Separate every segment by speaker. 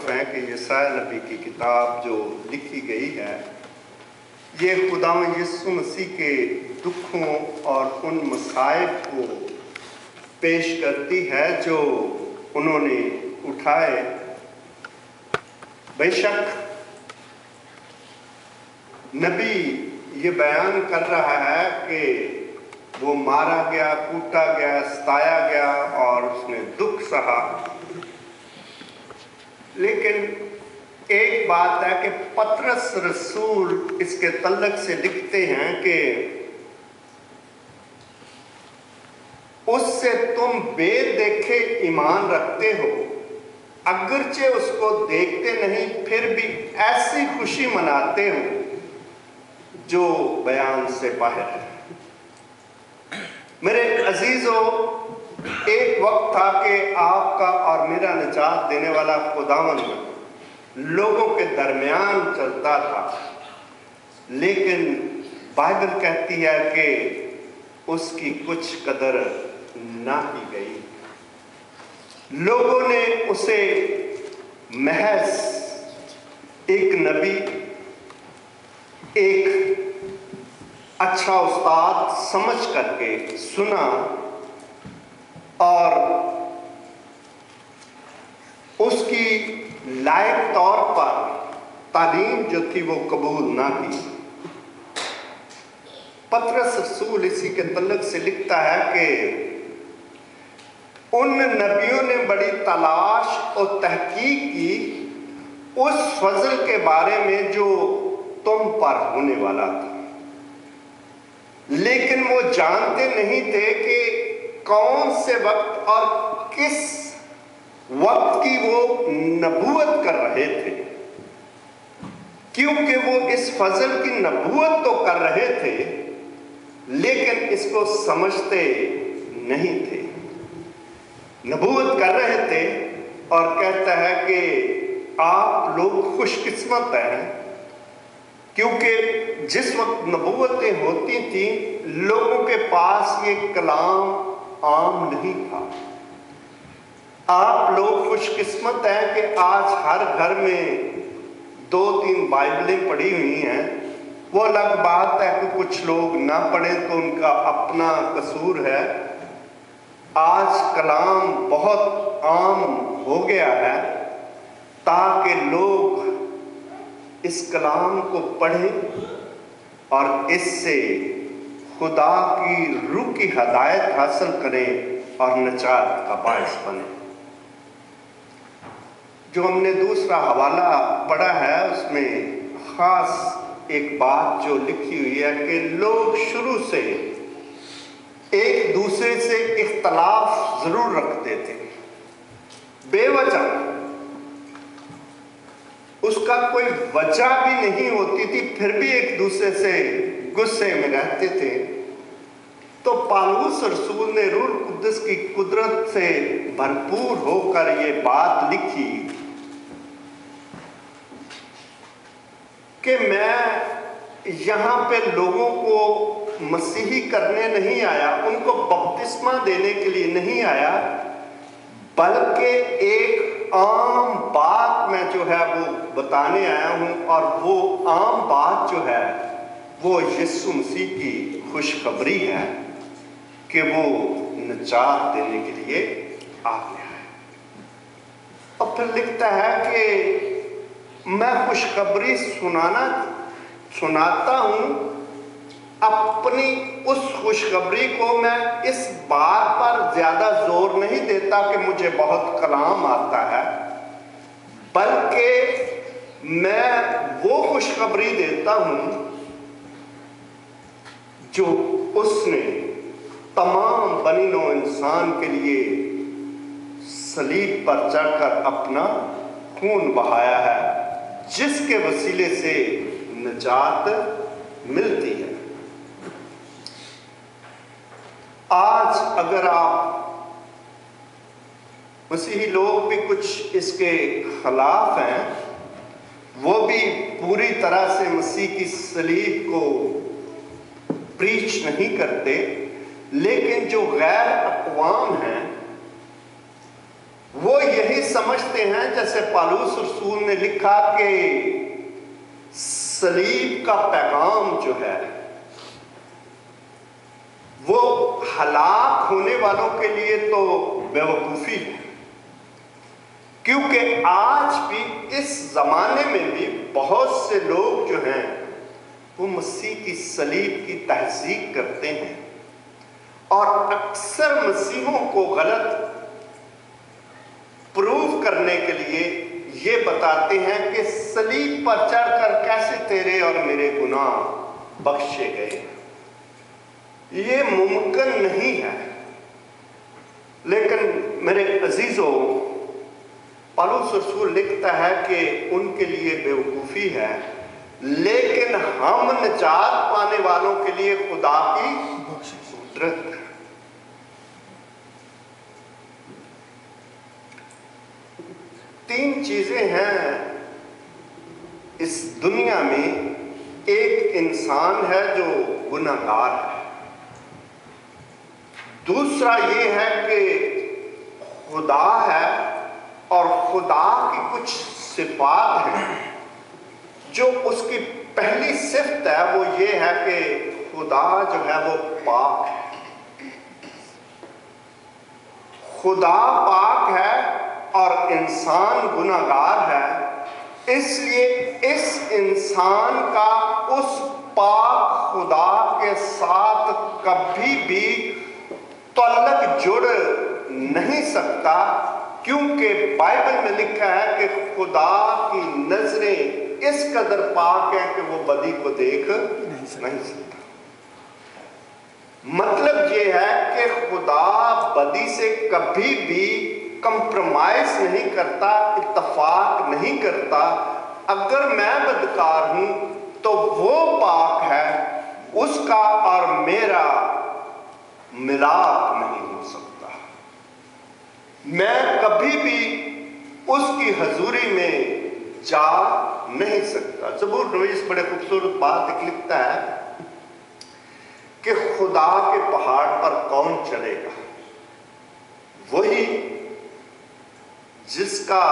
Speaker 1: है कि यशायाह नबी की किताब जो लिखी गई है ये खुदावंद यीशु मसीह के दुखों और उन मसाइब को पेश करती है जो उन्होंने उठाए। बेशक नबी ये बयान कर रहा है कि वो मारा गया, कूटा गया, सताया गया और उसने दुख सहा। लेकिन एक बात है कि पतरस रसूल इसके तल्लक से लिखते हैं कि उससे तुम बेदेखे ईमान रखते हो, अगरचे उसको देखते नहीं फिर भी ऐसी खुशी मनाते हो जो बयान से बाहर है। मेरे अजीजों, एक वक्त था कि आपका और मेरा निजात देने वाला खुदावंद लोगों के दरमियान चलता था, लेकिन बाइबल कहती है कि उसकी कुछ कदर ना की गई। लोगों ने उसे महज एक नबी, एक अच्छा उस्ताद समझ करके सुना और उसकी लायक तौर पर तालीम जो थी वो कबूल ना की। पतरस रसूल इसी के तल्लक से लिखता है कि उन नबियों ने बड़ी तलाश और तहकीक की उस फजल के बारे में जो तुम पर होने वाला था, लेकिन वो जानते नहीं थे कि कौन से वक्त और किस वक्त की वो नबूवत कर रहे थे, क्योंकि वो इस फजल की नबूवत तो कर रहे थे लेकिन इसको समझते नहीं थे। नबूवत कर रहे थे और कहता है कि आप लोग खुशकिस्मत हैं, क्योंकि जिस वक्त नबूवतें होती थी लोगों के पास ये कलाम आम नहीं था। आप लोग खुशकिस्मत हैं कि आज हर घर में 2-3 बाइबलें पढ़ी हुई हैं। वो अलग बात है कि कुछ लोग ना पढ़ें तो उनका अपना कसूर है। आज कलाम बहुत आम हो गया है ताकि लोग इस कलाम को पढ़ें और इससे खुदा की रूह की हदायत हासिल करें और नजात का बायस बने। जो हमने दूसरा हवाला पढ़ा है उसमें खास एक बात जो लिखी हुई है कि लोग शुरू से एक दूसरे से इख्तलाफ जरूर रखते थे, बेवजह, उसका कोई वजह भी नहीं होती थी, फिर भी एक दूसरे से गुस्से में रहते थे। तो पौलुस रसूल ने रूह कुद्दस की कुदरत से भरपूर होकर ये बात लिखी कि मैं यहाँ पे लोगों को मसीही करने नहीं आया, उनको बपतिस्मा देने के लिए नहीं आया, बल्कि एक आम बात मैं जो है वो बताने आया हूँ। और वो आम बात जो है वो यीशु मसीह की खुशखबरी है कि वो निजात देने के लिए आ गया है। और फिर लिखता है कि मैं खुशखबरी सुनाता हूँ, अपनी उस खुशखबरी को मैं इस बात पर ज्यादा जोर नहीं देता कि मुझे बहुत कलाम आता है, बल्कि मैं वो खुशखबरी देता हूँ जो उसने तमाम बनी नौ इंसान के लिए सलीब पर चढ़कर अपना खून बहाया है, जिसके वसीले से निजात मिलती है। आज अगर आप मसीही लोग भी कुछ इसके खिलाफ हैं, वो भी पूरी तरह से मसीह की सलीब को प्रीच नहीं करते, लेकिन जो गैर अक़वाम हैं वो यही समझते हैं, जैसे पौलुस रसूल ने लिखा कि सलीब का पैगाम जो है वो हलाक होने वालों के लिए तो बेवकूफी है, क्योंकि आज भी इस जमाने में भी बहुत से लोग जो हैं वो मसीह की सलीब की तहसीक करते हैं और अक्सर मसीहों को गलत प्रूव करने के लिए ये बताते हैं कि सलीब पर चढ़कर कैसे तेरे और मेरे गुनाह बख्शे गए। ये मुमकिन नहीं है। लेकिन मेरे अजीजों, पौलुस रसूल लिखता है कि उनके लिए बेवकूफ़ी है, लेकिन हम निजात पाने वालों के लिए खुदा की कुदरत है। तीन चीजें हैं इस दुनिया में। एक इंसान है जो गुनाहगार है, दूसरा ये है कि खुदा है और खुदा की कुछ सिफात हैं जो उसकी पहली सिफ्त है, वो ये है कि खुदा जो है वो पाक है। खुदा पाक है और इंसान गुनाहगार है, इसलिए इस इंसान का उस पाक खुदा के साथ कभी भी तल्लुक जुड़ नहीं सकता, क्योंकि बाइबल में लिखा है कि खुदा की नजरें इस कदर पाक है कि वो बदी को देख नहीं सकता। मतलब ये है कि खुदा बदी से कभी भी कंप्रोमाइज नहीं करता, इत्तफाक नहीं करता। अगर मैं बदकार हूं तो वो पाक है, उसका और मेरा मिलाप नहीं हो सकता। मैं कभी भी उसकी हजूरी में जा नहीं सकता। ज़बूर नवीस बड़े खूबसूरत बात एक लिखता है कि खुदा के पहाड़ पर कौन चढ़ेगा? वही जिसका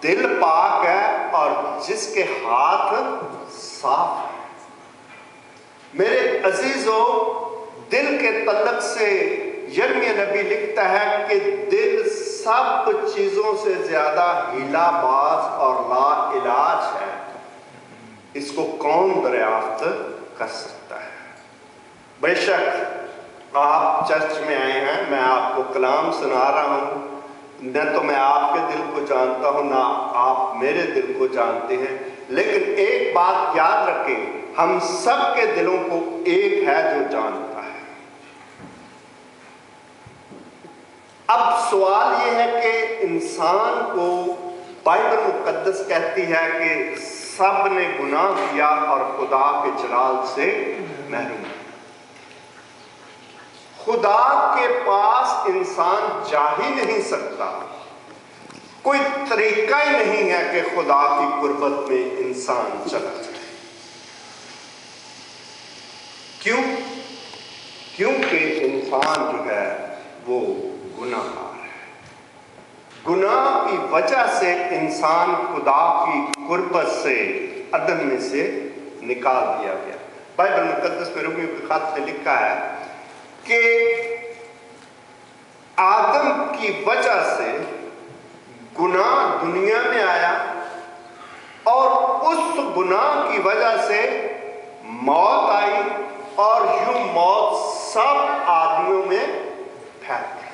Speaker 1: दिल पाक है और जिसके हाथ साफ है। मेरे अजीजों, दिल के तल्लुक से यिर्मयाह नबी लिखता है कि दिल सब चीजों से ज्यादा हिलाबाज और लाइलाज है, इसको कौन दरियाफ्त कर सकता है? बेशक आप चर्च में आए हैं, मैं आपको कलाम सुना रहा हूं, न तो मैं आपके दिल को जानता हूं ना आप मेरे दिल को जानते हैं, लेकिन एक बात याद रखें, हम सब के दिलों को एक है जो जानता है। अब सवाल यह है कि इंसान को बाइबल मुकद्दस कहती है कि सब ने गुनाह किया और खुदा के जलाल से महरूम। खुदा के पास इंसान जा ही नहीं सकता, कोई तरीका ही नहीं है कि खुदा की कुर्बत में इंसान चला जाए। क्यों? क्योंकि इंसान जो है वो गुनाहगार है। गुनाह की वजह से इंसान खुदा की कुर्बत से, अदन में से निकाल दिया गया। बाइबल मुकद्दस में रोमियो के खत में लिखा है कि आदम की वजह से गुनाह दुनिया में आया और उस गुनाह की वजह से मौत आई और यूं मौत सब आदमियों में फैल गई।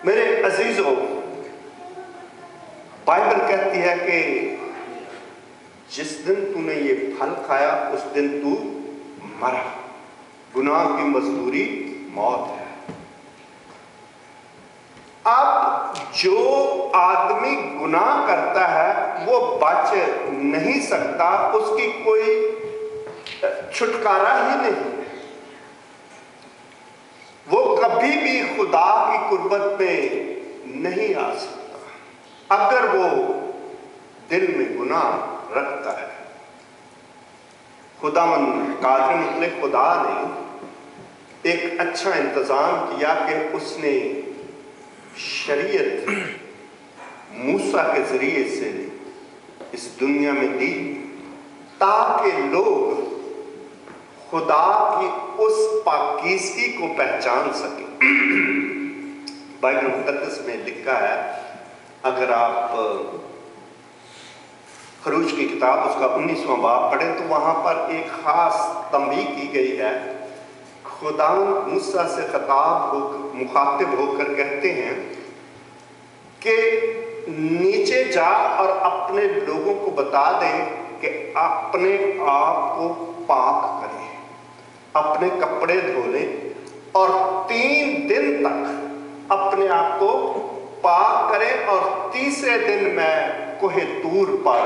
Speaker 1: मेरे अजीजों, बाइबल कहती है कि जिस दिन तूने ये फल खाया उस दिन तू मरा। गुनाह की मजदूरी मौत है। अब जो आदमी गुनाह करता है वो बच नहीं सकता, उसकी कोई छुटकारा ही नहीं। वो कभी भी खुदा की कुर्बत में नहीं आ सकता अगर वो दिल में गुनाह रखता है। खुदावंद कादिर मुतलक खुदा ने एक अच्छा इंतज़ाम किया कि उसने शरीयत मूसा के ज़रिए से इस दुनिया में दी, ताकि लोग खुदा की उस पाकीज़गी को पहचान सकें। बाइबल मुक़द्दस में लिखा है, अगर आप खरूज की किताब उसका 19वां बाब पढ़ें तो वहाँ पर एक ख़ास तंबीह की गई है। खुदा मूसा से मुखातिब होकर कहते हैं कि नीचे जा और अपने लोगों को बता दें कि अपने आप को पाक करें, अपने कपड़े धो लें और 3 दिन तक अपने आप को पाक करें, और तीसरे दिन मैं कोहे तूर पर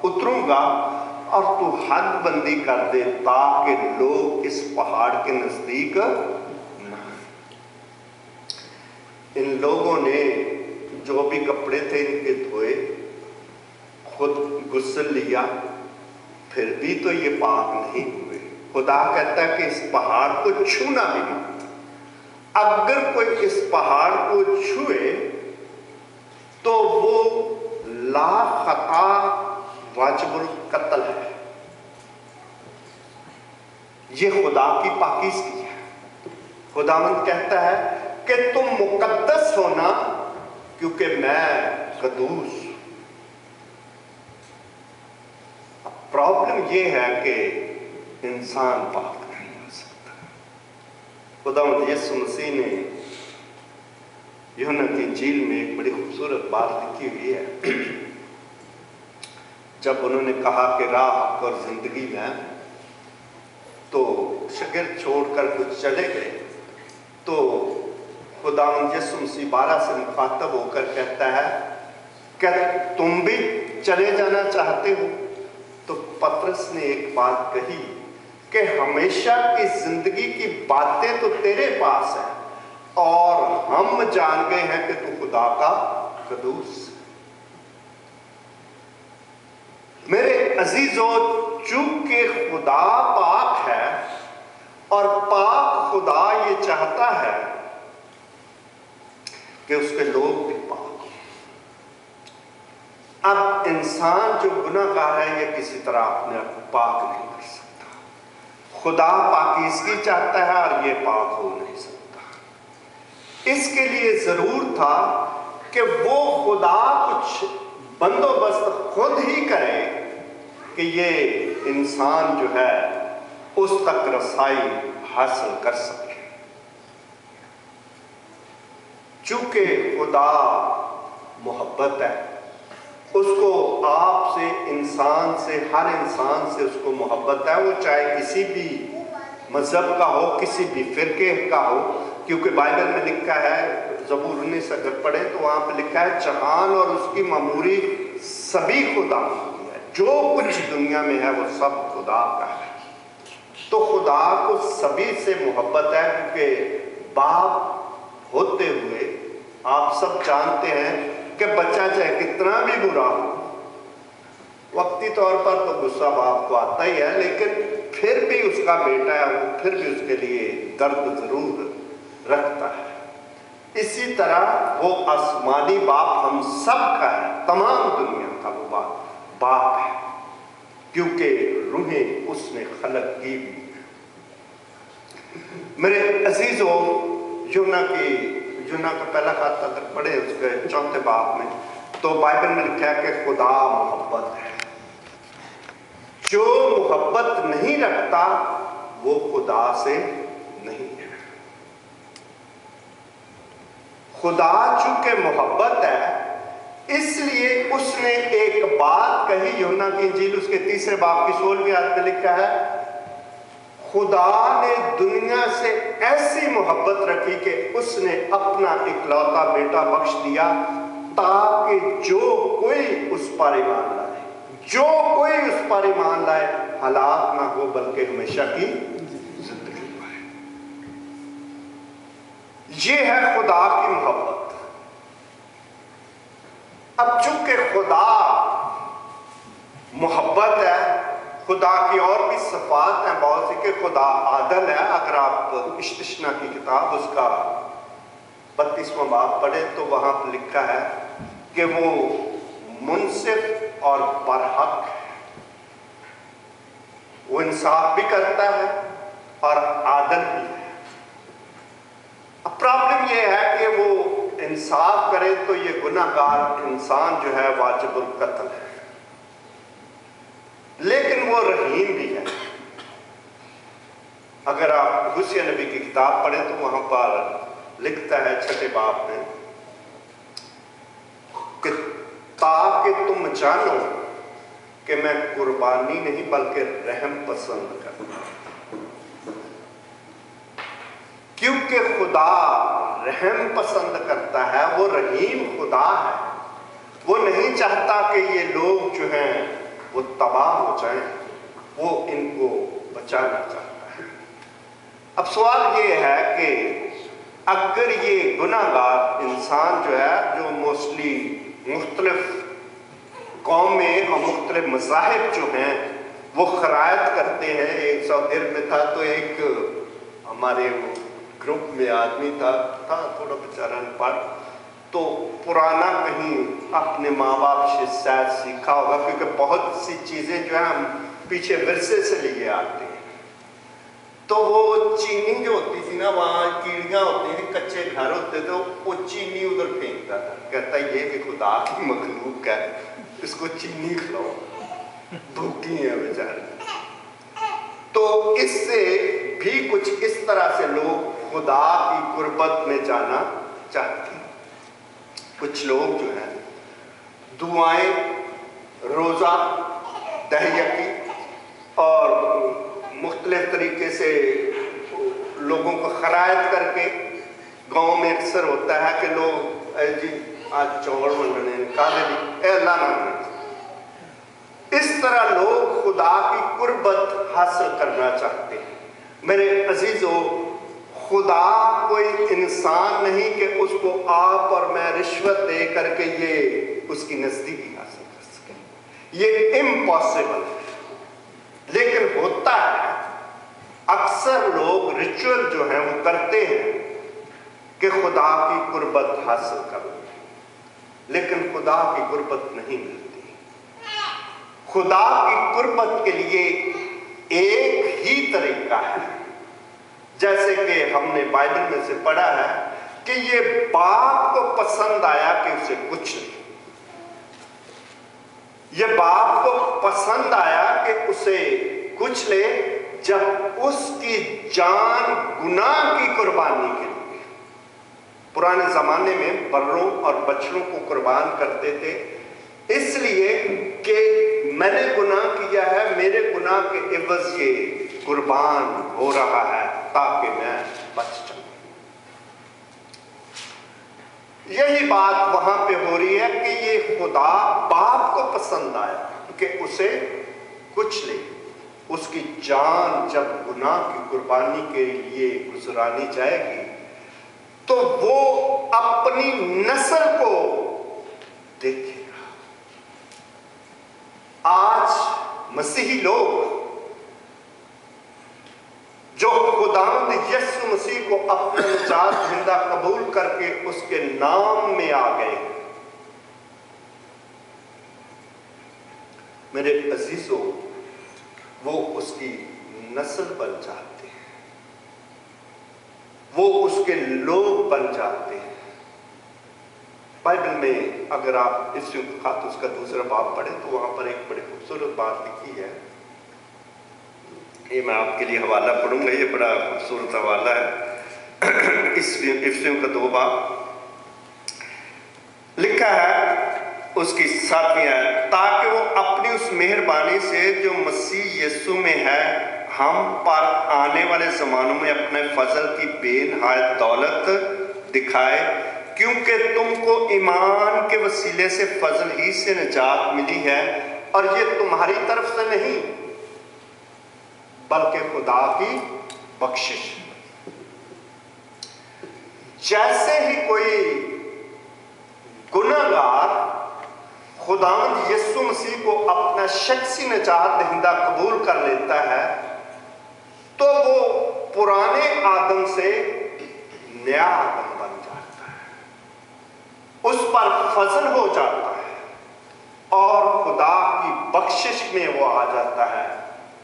Speaker 1: उतरूंगा और तू हद बंदी कर दे ताकि लोग इस पहाड़ के नजदीक न आए। इन लोगों ने जो भी कपड़े थे इनके धोए, खुद गुस्ल लिया, फिर भी तो ये पाक नहीं हुए। खुदा कहता है कि इस पहाड़ को छूना भी मत। अगर कोई इस पहाड़ को छुए तो वो लाखता वाजिबुल कत्ल है। ये खुदा की पाकीज़गी है। खुदावंद कहता है कि तुम मुकद्दस होना क्योंकि मैं कदूस। प्रॉब्लम ये है कि इंसान पाक नहीं हो सकता। खुदावंद यीशु मसीह ने यूहन्ना की इंजील में एक बड़ी खूबसूरत बात लिखी हुई है। जब उन्होंने कहा कि राह, हक और जिंदगी में, तो शागिर्द छोड़कर कुछ चले गए, तो खुदावंद यीशु मसीह 12 से मुखातब होकर कहता है, क्या तुम भी चले जाना चाहते हो? तो पतरस ने एक बात कही कि हमेशा की जिंदगी की बातें तो तेरे पास है और हम जान गए हैं कि तू खुदा का कदूस। मेरे अजीजों, चूंकि खुदा पाक है और पाक खुदा ये चाहता है कि उसके लोग भी पाक हो। अब इंसान जो गुनाहगार है ये किसी तरह अपने आप को पाक नहीं कर सकता। खुदा पाकीज़गी चाहता है और ये पाक हो नहीं सकता। इसके लिए जरूर था कि वो खुदा कुछ बंदोबस्त खुद ही करे कि ये इंसान जो है उस तक रसाई हासिल कर सके। चूंकि खुदा मोहब्बत है, उसको आपसे, इंसान से, हर इंसान से उसको मोहब्बत है। वो चाहे किसी भी मजहब का हो, किसी भी फिरके का हो, क्योंकि बाइबल में लिखा है, ज़बूर 19 अगर पढ़े तो वहाँ पे लिखा है, जहान और उसकी मामूरी सभी खुदा की है। जो कुछ दुनिया में है वो सब खुदा का है। तो खुदा को सभी से मोहब्बत है, क्योंकि बाप होते हुए आप सब जानते हैं कि बच्चा चाहे कितना भी बुरा हो, वक्ती तौर पर तो गुस्सा बाप को आता ही है, लेकिन फिर भी उसका बेटा है, वो फिर भी उसके लिए दर्द जरूर रखता है। इसी तरह वो आसमानी बाप हम सब का है, तमाम दुनिया का वो बाप है, क्योंकि रूहें उसने खलक की हुई। मेरे अजीजों, यूहन्ना का पहला खत अगर पढ़े उसके 4 बाब में, तो बाइबल में लिखा है कि खुदा मोहब्बत है। जो मोहब्बत नहीं रखता वो खुदा से नहीं है। खुदा चूंकि मोहब्बत है इसलिए उसने एक बात कही। यूहन्ना की इंजील उसके 3 बाब की 16वीं आयत में लिखा है, खुदा ने दुनिया से ऐसी मोहब्बत रखी कि उसने अपना इकलौता बेटा बख्श दिया, ताकि जो कोई उस पर ईमान लाए, जो कोई उस पर ईमान लाए हलाक ना हो बल्कि हमेशा की जिंदगी पाए। ये है खुदा की मोहब्बत। अब चूंकि खुदा मोहब्बत है, खुदा की और भी सिफात हैं बहुत सी कि खुदा आदल है। अगर आप इश्तिश्ना की किताब उसका 32वां बाब पढ़े तो वहां पर लिखा है कि वो मुनसिफ और बरहक है, वो इंसाफ भी करता है और आदल भी है। अब प्रॉब्लम ये है कि वो इंसाफ करे तो ये गुनाहगार इंसान जो है वाजिबुल कत्ल है, लेकिन वो रहीम भी है। अगर आप हुसैन नबी की किताब पढ़े तो वहां पर लिखता है 6 बाब में कि ताकि तुम जानो कि मैं कुर्बानी नहीं बल्कि रहम पसंद करता हूं, क्योंकि खुदा रहम पसंद करता है, वो रहीम खुदा है। वो नहीं चाहता कि ये लोग जो हैं वो तबाह हो जाएं, वो इनको बचाना चाहता है। अब सवाल ये है कि अगर ये गुनाहगार इंसान जो है, जो मोस्टली मुख्तलिफ कौमें और मुख्तलिफ मज़ाहिब जो हैं वो खरायत करते हैं। एक सऊदीर में था तो एक हमारे ग्रुप में आदमी था थोड़ा बेचारा अनपढ़, तो पुराना कहीं अपने माँ बाप से शायद सीखा होगा, क्योंकि बहुत सी चीज़ें जो है हम पीछे विरसे से लिए आते हैं। तो वो चीनी जो होती थी ना, वहाँ कीड़ियाँ होती थी, कच्चे घर होते थे, वो चीनी उधर फेंकता था, कहता ये भी खुदा की मखलूक है, इसको चीनी खिलाओ, भूखी है बेचारे। तो इससे भी कुछ इस तरह से लोग खुदा की कुर्बत में जाना चाहते हैं। कुछ लोग जो हैं दुआएं, रोज़ा, दहियकी और मुख्तलिफ तरीके से लोगों को खरायत करके, गांव में अक्सर होता है कि लोग जी आज चौड़ मंडने काले भी अल्लाह ना, इस तरह लोग खुदा की कुर्बत हासिल करना चाहते हैं। मेरे अजीजों, खुदा कोई इंसान नहीं कि उसको आप और मैं रिश्वत दे करके ये उसकी नजदीकी हासिल कर सके, ये इम्पॉसिबल है। लेकिन होता है अक्सर लोग रिचुअल जो है वो करते हैं कि खुदा की कुर्बत हासिल कर, लेकिन खुदा की कुर्बत नहीं मिलती। खुदा की कुर्बत के लिए एक ही तरीका है, जैसे कि हमने बाइबल में से पढ़ा है कि ये बाप को पसंद आया कि उसे कुछ नहीं, ये बाप को पसंद आया कि उसे कुछ ले जब उसकी जान गुनाह की कुर्बानी के लिए। पुराने जमाने में बर्रों और बछड़ों को कुर्बान करते थे, इसलिए कि मैंने गुनाह किया है, मेरे गुनाह के एवज ये कुर्बान हो रहा है ताकि मैं बच जाऊं। यही बात वहां पे हो रही है कि ये खुदा बाप को पसंद आया कि उसे कुछ ले, उसकी जान जब गुनाह की कुर्बानी के लिए गुजरानी जाएगी तो वो अपनी नस्ल को देखेगा। आज मसीही लोग जो खुदावंद यीशु मसीह को अपना निजात जिंदा कबूल करके उसके नाम में आ गए, मेरे अजीजों, वो उसकी नस्ल बन जाते हैं, वो उसके लोग बन जाते हैं। बाइबल में अगर आप इस खात उसका दूसरा बाब पढ़े तो वहां पर एक बड़ी खूबसूरत बात लिखी है। ये मैं आपके लिए हवाला पढ़ूंगा, ये बड़ा खूबसूरत हवाला है। इफ्सियों का 2 बाब लिखा है, उसकी 7वीं आयत, ताकि वो अपनी उस मेहरबानी से जो मसीह यीशु में है हम पर आने वाले ज़मानों में अपने फजल की बेनहायत दौलत दिखाए, क्योंकि तुमको ईमान के वसीले से फजल ही से निजात मिली है, और ये तुम्हारी तरफ से नहीं बल्कि खुदा की बख्शिश। जैसे ही कोई गुनाहगार खुदावंद यीशु मसीह को अपना शख्सी निजात दहिंदा कबूल कर लेता है, तो वो पुराने आदम से नया आदम बन जाता है, उस पर फजल हो जाता है और खुदा की बख्शिश में वो आ जाता है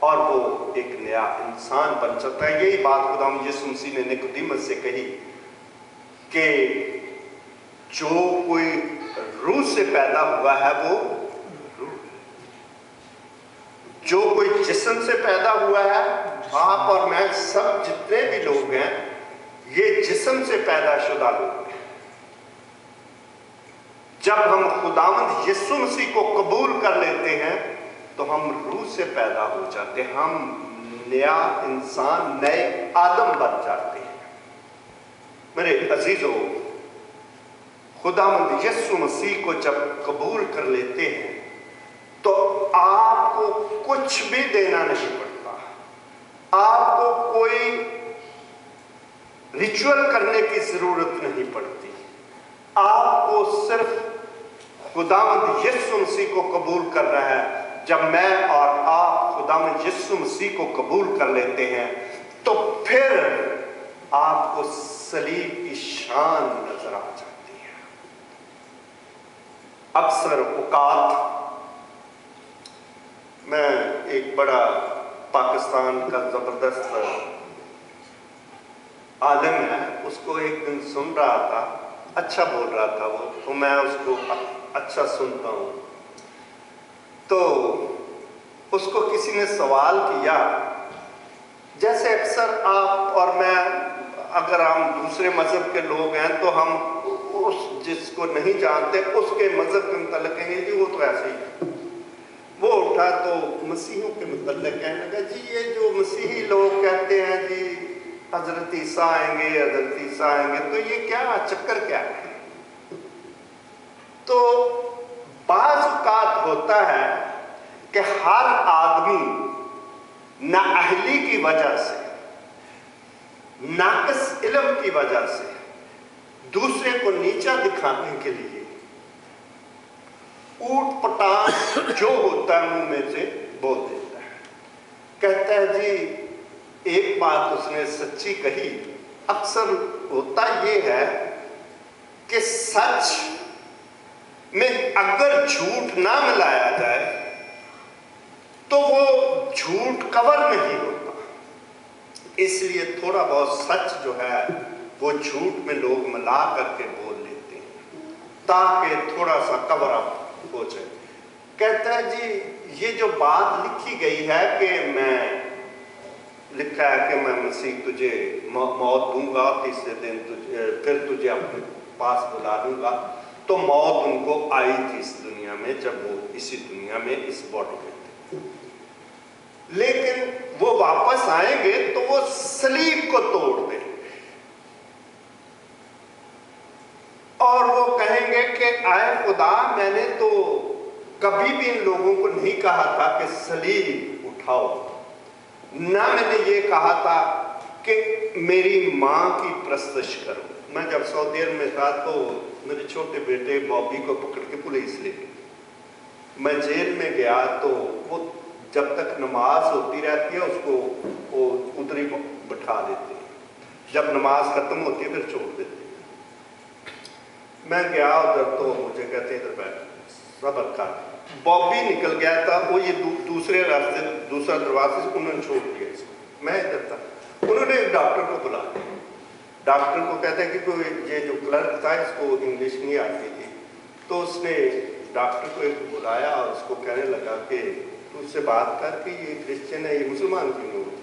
Speaker 1: और वो एक नया इंसान बन जाता है। यही बात खुदावंद यीशु मसीह ने निकोदेमुस से कही कि जो कोई रूह से पैदा हुआ है वो रूह, जो कोई जिस्म से पैदा हुआ है, आप और मैं सब जितने भी लोग हैं ये जिस्म से पैदा शुदा लोग हैं। जब हम खुदावंद यीशु मसीह को कबूल कर लेते हैं तो हम रूह से पैदा हो जाते हैं, हम नया इंसान, नए आदम बन जाते हैं। मेरे अजीजों, खुदावंद यीशु मसीह को जब कबूल कर लेते हैं तो आपको कुछ भी देना नहीं पड़ता, आपको कोई रिचुअल करने की जरूरत नहीं पड़ती। आपको सिर्फ खुदावंद यीशु मसीह को कबूल करना है। जब मैं और आप खुदावंद यीशु मसीह को कबूल कर लेते हैं तो फिर आपको सलीब की शान नजर आ जाती है। अक्सर औकात मैं एक बड़ा पाकिस्तान का जबरदस्त आलिम है, उसको एक दिन सुन रहा था, अच्छा बोल रहा था वो, तो मैं उसको अच्छा सुनता हूँ। तो उसको किसी ने सवाल किया, जैसे अक्सर आप और मैं, अगर हम दूसरे मजहब के लोग हैं तो हम उस जिसको नहीं जानते उसके मजहब के मुतालिक कहेंगे जी वो तो ऐसे ही है। वो उठा तो मसीहों के मुतालिक कहने लगा, जी ये जो मसीही लोग कहते हैं जी हजरत ईसा आएंगे, हजरत ईसा आएंगे, तो ये क्या चक्कर क्या है? तो बाज़ औक़ात होता है कि हर आदमी नाअहली की वजह से, नाक़िस इल्म की वजह से दूसरे को नीचा दिखाने के लिए ऊट पटांग जो होता है मुंह में से बोल देता है। कहता है जी एक बात उसने सच्ची कही। अक्सर होता ये है कि सच में अगर झूठ ना मिलाया जाए तो वो झूठ कवर नहीं होता, इसलिए थोड़ा बहुत सच जो है वो झूठ में लोग मिला करके बोल लेते हैं ताकि थोड़ा सा कवर अप हो जाए। कहता है जी ये जो बात लिखी गई है कि मैं, लिखा है कि मैं मसीह तुझे मौत दूंगा, तीसरे दिन तुझे फिर तुझे अपने पास बुला दूंगा, तो मौत उनको आई थी इस दुनिया में जब वो इसी दुनिया में इस बॉडी में थे, लेकिन वो वापस आएंगे तो वो सलीब को तोड़ देंगे और वो कहेंगे कि आए खुदा, मैंने तो कभी भी इन लोगों को नहीं कहा था कि सलीब उठाओ, ना मैंने ये कहा था कि मेरी माँ की प्रस्तश करो। मैं जब सऊदी अरब में था तो मेरे छोटे बेटे बॉबी को पकड़ के पुलिस ले गई। मैं जेल में गया तो वो जब तक नमाज होती रहती है उसको वो उधर ही बैठा देते हैं, जब नमाज खत्म होती है फिर छोड़ देते हैं। मैं गया उधर तो मुझे कहते हैं इधर बैठ, सब्र कर। बॉबी निकल गया था, वो ये दूसरे रास्ते, दूसरा दरवाजे से उन्होंने छोड़ दिया इसको। मैं इधर था, उन्होंने डॉक्टर को बुलाया। डॉक्टर को कहते हैं कि कोई ये जो क्लर्क था इसको इंग्लिश नहीं आती थी, तो उसने डॉक्टर को एक बुलाया और उसको कहने लगा कि तू उससे बात कर कि ये क्रिश्चियन है, ये मुसलमान क्यों नहीं होता।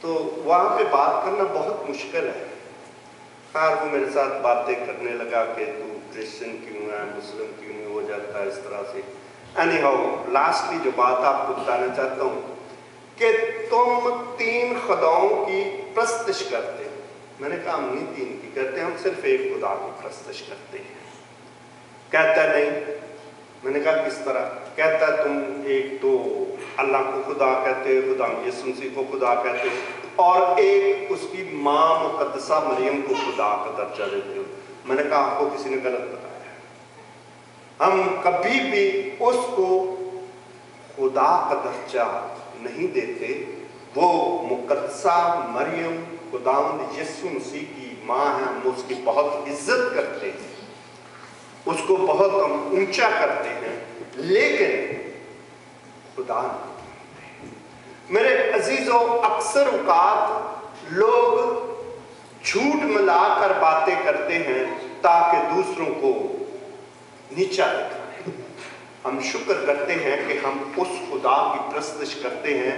Speaker 1: तो वहाँ पे बात करना बहुत मुश्किल है। हाँ, वो मेरे साथ बातें करने लगा कि तू क्रिश्चियन क्यों है, मुस्लिम क्यों नहीं हो जाता है इस तरह से। एनी हाउ, लास्टली जो बात आपको बताना चाहता हूँ कि तुम 3 खुदाओं की प्रस्तश करते हो। मैंने कहा हम नहीं 3 की करते, हम सिर्फ एक खुदा की प्रस्तश करते हैं। कहता नहीं। मैंने कहा किस तरह? कहता तुम एक तो अल्लाह को खुदा कहते हो, खुदा यीशु मसीह को खुदा कहते हो, और एक उसकी माँ मुकद्दसा मरियम को खुदा का दर्जा देते हो। मैंने कहा आपको किसी ने गलत बताया। हम कभी भी उसको खुदा का दर्जा नहीं देते। वो मुकद्दसा मरियम खुदावंद यीशु मसीह की माँ है, हम उसकी बहुत इज्जत करते हैं, उसको बहुत हम ऊंचा करते हैं, लेकिन खुदा मेरे अजीजों, अक्सर औकात लोग झूठ मिलाकर बातें करते हैं ताकि दूसरों को नीचा दिखाएं। हम शुक्र करते हैं कि हम उस खुदा की प्रस्तुति करते हैं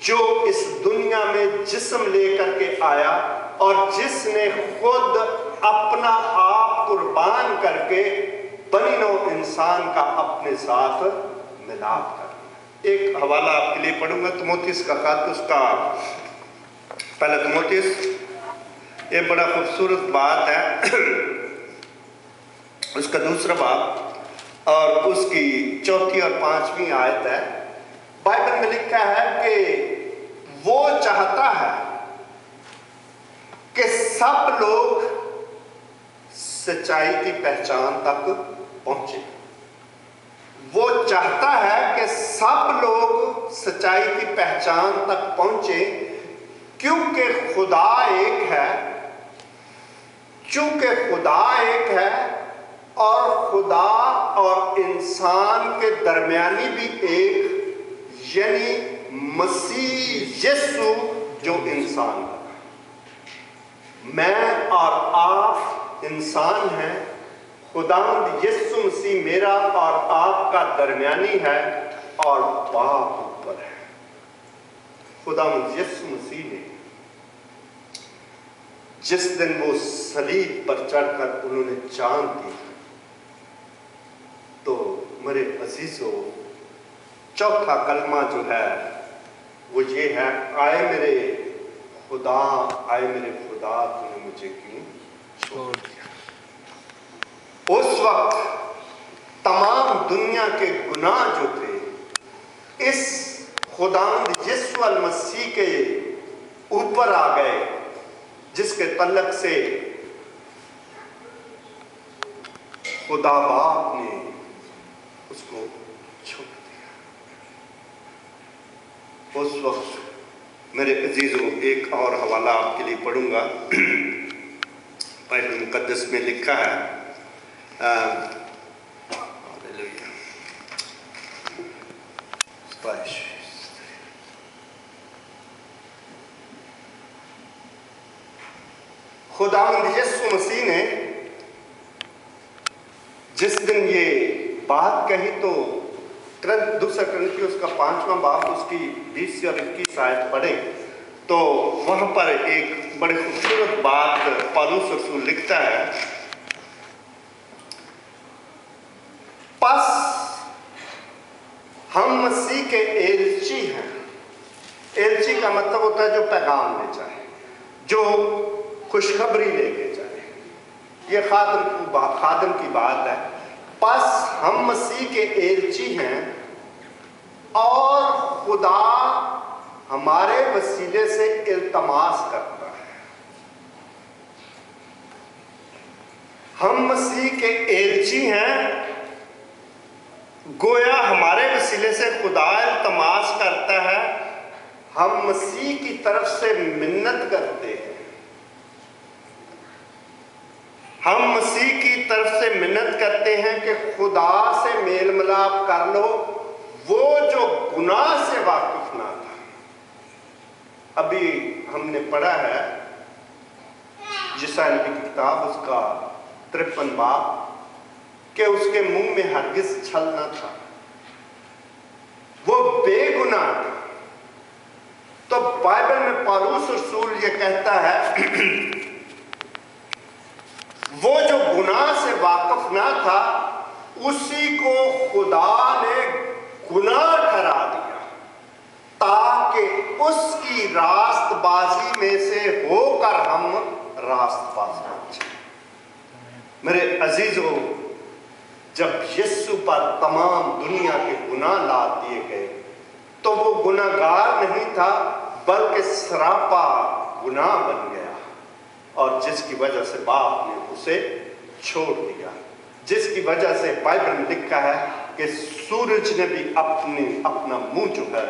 Speaker 1: जो इस दुनिया में जिस्म लेकर के आया और जिसने खुद अपना आप कुर्बान करके बनी नौ इंसान का अपने साथ मिलाप कर। एक हवाला आपके लिए पढ़ूंगा, तिमोथियुस का खत, उसका पहला तिमोथियुस, ये बड़ा खूबसूरत बात है, उसका दूसरा बाब और उसकी चौथी और पांचवी आयत है। बाइबल में लिखा है कि वो चाहता है कि सब लोग सच्चाई की पहचान तक पहुंचे। वो चाहता है कि सब लोग सच्चाई की पहचान तक पहुंचे, क्योंकि खुदा एक है, चूंकि खुदा एक है और खुदा और इंसान के दरमियानी भी एक, यानी मसीह यीशु जो इंसान है। मैं और आप इंसान हैं, खुदावंद यीशु मसीह मेरा और आपका दरमियानी है और बाप ऊपर है। खुदावंद यीशु मसीह ने जिस दिन वो सलीब पर चढ़कर उन्होंने जान दी, तो मेरे अजीजों, चौथा कलमा जो है वो ये है, आए मेरे खुदा, आए मेरे खुदा, तूने मुझे क्यों छोड़ दिया। उस वक्त तमाम दुनिया के गुनाह जो थे इस खुदावंद यीशु मसीह के ऊपर आ गए, जिसके तल्लक से खुदा बाप ने उसको छोड़ दिया। उस वक्त मेरे अजीजों, एक और हवाला आपके लिए पढ़ूंगा। बाइबल मुकद्दस में लिखा है, खुदावंद यीशु मसीह ने जिस दिन ये बात कही, तो दूसरा कुरिन्थियों उसका 5वां बाब, उसकी 20 और 21 आयत पढ़े तो वहां पर एक बड़ी खूबसूरत बात पौलुस रसूल लिखता है। बस हम मसीह के एलची हैं। एलची का मतलब होता है जो पैगाम ले जाए, जो खुशखबरी लेके जाए। ये खादम की बात है। बस हम मसीह के एलची हैं और खुदा हमारे वसीले से इल्तमास करता है। हम मसीह के एलची हैं, गोया हमारे वसीले से खुदा इल्तमास करता है। हम मसीह की तरफ से मिन्नत करते हैं, हम मसीह की तरफ से मिन्नत करते हैं कि खुदा से मेल मिलाप कर लो, वो जो गुनाह से वाकिफ ना था। अभी हमने पढ़ा है यशायाह की किताब, उसका 53 बाब, कि उसके मुंह में हरगिज छल ना था, वो बेगुनाह था। तो बाइबल में पौलुस रसूल ये कहता है वो जो गुनाह से वाकिफ ना था, उसी को खुदा ने गुनाह ठहरा दिया ताकि उसकी रास्तबाजी में से होकर हम रास्तबाज बन जाएं। मेरे अजीजों, जब यीशु पर तमाम दुनिया के गुनाह लाद दिए गए, तो वो गुनाहगार नहीं था बल्कि सरापा गुनाह बन गया, और जिसकी वजह से बाप ने उसे छोड़ दिया। जिसकी वजह से बाइबल में लिखा है कि सूरज ने भी अपना मुंह जो है